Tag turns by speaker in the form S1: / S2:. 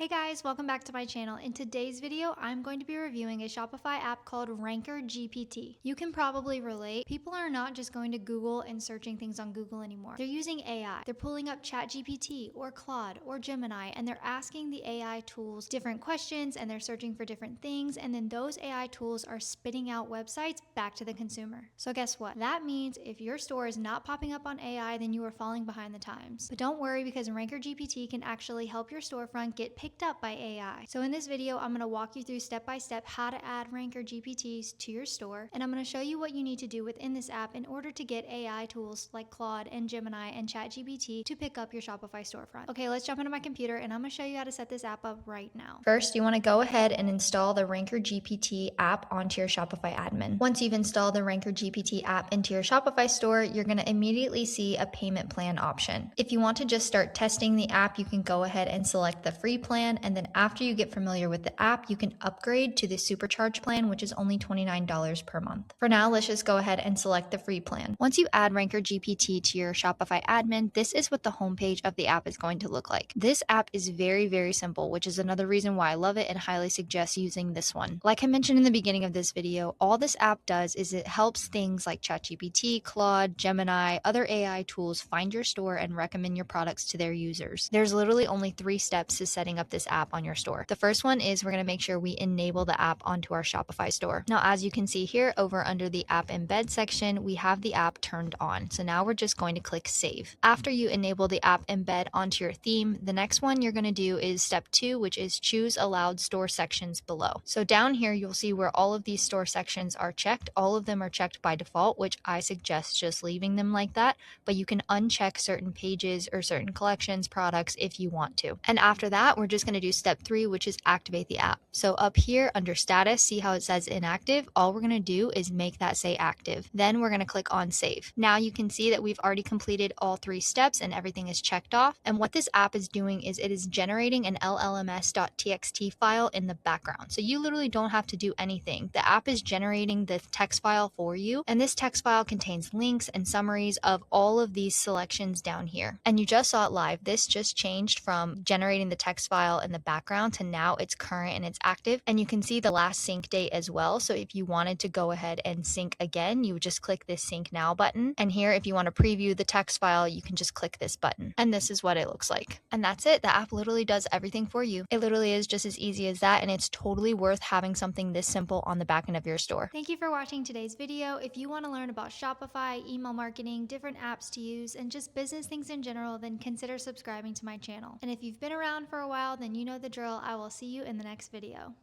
S1: Hey guys, welcome back to my channel. In today's video, I'm going to be reviewing a Shopify app called RankerGPT. You can probably relate. People are not just going to Google and searching things on Google anymore. They're using AI. They're pulling up ChatGPT or Claude or Gemini, and they're asking the AI tools different questions, and they're searching for different things, and then those AI tools are spitting out websites back to the consumer. So guess what? That means if your store is not popping up on AI, then you are falling behind the times. But don't worry, because RankerGPT can actually help your storefront get picked up by AI. So in this video, I'm going to walk you through step by step how to add Ranker GPTs to your store, and I'm going to show you what you need to do within this app in order to get AI tools like Claude and Gemini and ChatGPT to pick up your Shopify storefront. Okay, let's jump into my computer and I'm going to show you how to set this app up right now. First, you want to go ahead and install the Ranker GPT app onto your Shopify admin. Once you've installed the Ranker GPT app into your Shopify store, you're going to immediately see a payment plan option. If you want to just start testing the app, you can go ahead and select the free plan, and then after you get familiar with the app, you can upgrade to the supercharge plan, which is only $29 per month. For now, let's just go ahead and select the free plan. Once you add Ranker GPT to your Shopify admin, this is what the homepage of the app is going to look like. This app is very, very simple, which is another reason why I love it and highly suggest using this one. Like I mentioned in the beginning of this video, all this app does is it helps things like ChatGPT, Claude, Gemini, other AI tools find your store and recommend your products to their users. There's literally only 3 steps to setting up this app on your store. The first one is we're going to make sure we enable the app onto our Shopify store. Now, as you can see here over under the app embed section, we have the app turned on. So now we're just going to click save. After you enable the app embed onto your theme, the next one you're going to do is step 2, which is choose allowed store sections below. So down here, you'll see where all of these store sections are checked. All of them are checked by default, which I suggest just leaving them like that, but you can uncheck certain pages or certain collections, products if you want to. And after that, we're just going to do step 3, which is activate the app. So up here under status, see how it says inactive? All we're going to do is make that say active. Then we're going to click on save. Now you can see that we've already completed all 3 steps and everything is checked off. And what this app is doing is it is generating an llms.txt file in the background. So you literally don't have to do anything. The app is generating the text file for you. And this text file contains links and summaries of all of these selections down here. And you just saw it live. This just changed from generating the text file in the background to now it's current and it's active. And you can see the last sync date as well. So if you wanted to go ahead and sync again, you would just click this sync now button. And here, if you want to preview the text file, you can just click this button. And this is what it looks like. And that's it. The app literally does everything for you. It literally is just as easy as that. And it's totally worth having something this simple on the back end of your store. Thank you for watching today's video. If you want to learn about Shopify, email marketing, different apps to use, and just business things in general, then consider subscribing to my channel. And if you've been around for a while, then you know the drill. I will see you in the next video.